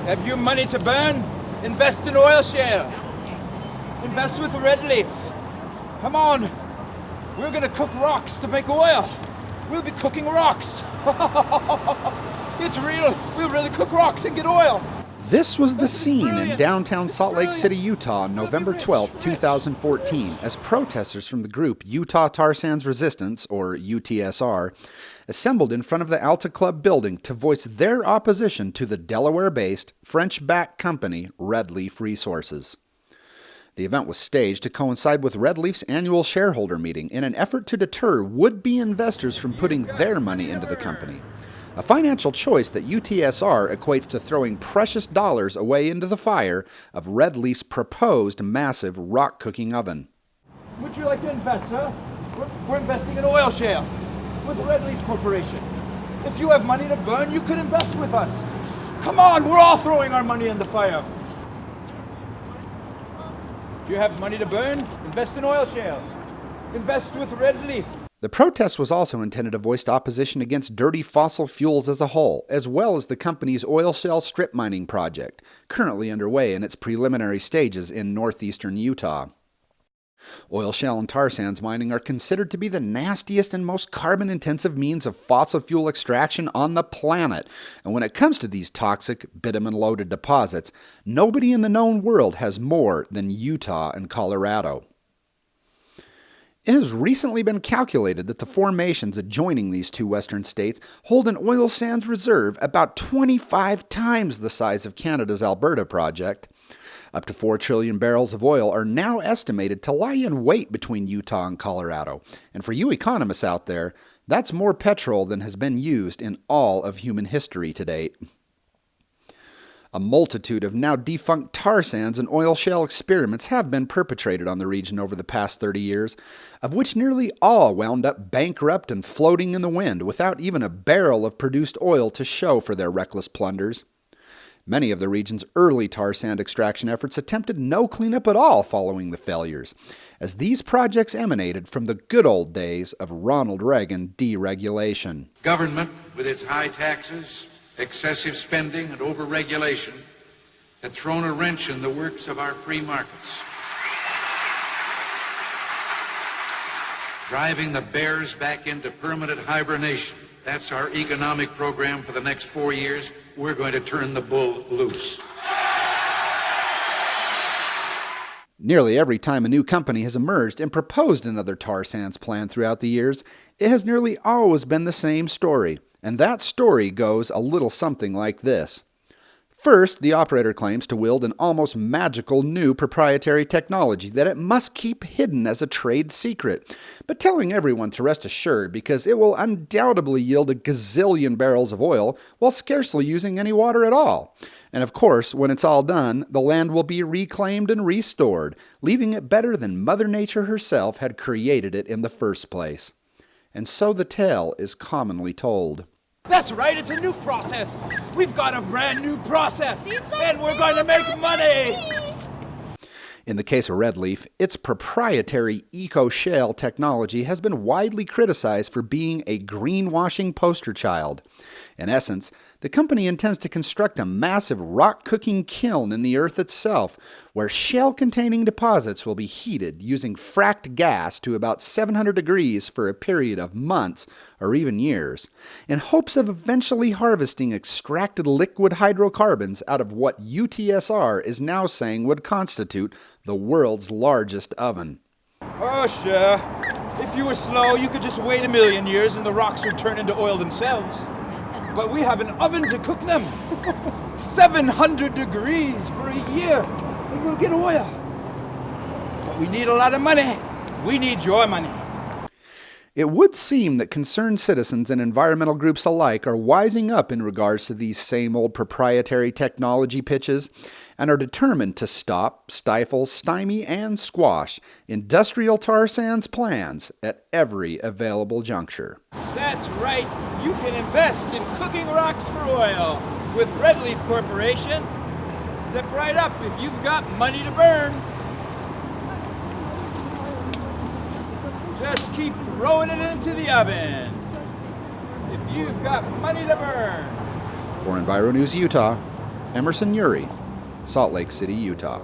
Have you money to burn? Invest in oil shale. Invest with Red Leaf. Come on. We're gonna cook rocks to make oil. We'll be cooking rocks. It's real. We'll really cook rocks and get oil. This was the scene in downtown Salt Lake City, Utah on November 12, 2014, as protesters from the group Utah Tar Sands Resistance, or UTSR, assembled in front of the Alta Club building to voice their opposition to the Delaware-based, French-backed company Red Leaf Resources. The event was staged to coincide with Red Leaf's annual shareholder meeting in an effort to deter would-be investors from putting their money into the company. A financial choice that UTSR equates to throwing precious dollars away into the fire of Red Leaf's proposed massive rock-cooking oven. Would you like to invest, sir? We're investing in oil shale with Red Leaf Corporation. If you have money to burn, you could invest with us. Come on, we're all throwing our money in the fire. Do you have money to burn? Invest in oil shale. Invest with Red Leaf. The protest was also intended to voice opposition against dirty fossil fuels as a whole, as well as the company's oil shale strip mining project, currently underway in its preliminary stages in northeastern Utah. Oil shale and tar sands mining are considered to be the nastiest and most carbon-intensive means of fossil fuel extraction on the planet. And when it comes to these toxic, bitumen-loaded deposits, nobody in the known world has more than Utah and Colorado. It has recently been calculated that the formations adjoining these two western states hold an oil sands reserve about 25 times the size of Canada's Alberta project. Up to 4 trillion barrels of oil are now estimated to lie in wait between Utah and Colorado. And for you economists out there, that's more petrol than has been used in all of human history to date. A multitude of now defunct tar sands and oil shale experiments have been perpetrated on the region over the past 30 years, of which nearly all wound up bankrupt and floating in the wind without even a barrel of produced oil to show for their reckless plunders. Many of the region's early tar sand extraction efforts attempted no cleanup at all following the failures, as these projects emanated from the good old days of Ronald Reagan deregulation. Government, with its high taxes, excessive spending, and overregulation, had thrown a wrench in the works of our free markets, driving the bears back into permanent hibernation. That's our economic program for the next 4 years. We're going to turn the bull loose. Nearly every time a new company has emerged and proposed another tar sands plan throughout the years, it has nearly always been the same story. And that story goes a little something like this. First, the operator claims to wield an almost magical new proprietary technology that it must keep hidden as a trade secret, but telling everyone to rest assured because it will undoubtedly yield a gazillion barrels of oil while scarcely using any water at all. And of course, when it's all done, the land will be reclaimed and restored, leaving it better than Mother Nature herself had created it in the first place. And so the tale is commonly told. That's right, it's a new process. We've got a brand new process, and we're going to make money. In the case of Red Leaf, its proprietary eco-shale technology has been widely criticized for being a greenwashing poster child. In essence, the company intends to construct a massive rock-cooking kiln in the earth itself, where shale-containing deposits will be heated using fracked gas to about 700 degrees for a period of months or even years, in hopes of eventually harvesting extracted liquid hydrocarbons out of what UTSR is now saying would constitute the world's largest oven. Oh, sure. If you were slow, you could just wait 1,000,000 years and the rocks would turn into oil themselves. But we have an oven to cook them. 700 degrees for a year, and we'll get oil. But we need a lot of money. We need your money. It would seem that concerned citizens and environmental groups alike are wising up in regards to these same old proprietary technology pitches and are determined to stop, stifle, stymie, and squash industrial tar sands plans at every available juncture. That's right. You can invest in cooking rocks for oil with Red Leaf Corporation. Step right up if you've got money to burn. Just keep throwing it into the oven if you've got money to burn. For EnviroNews Utah, Emerson Uri, Salt Lake City, Utah.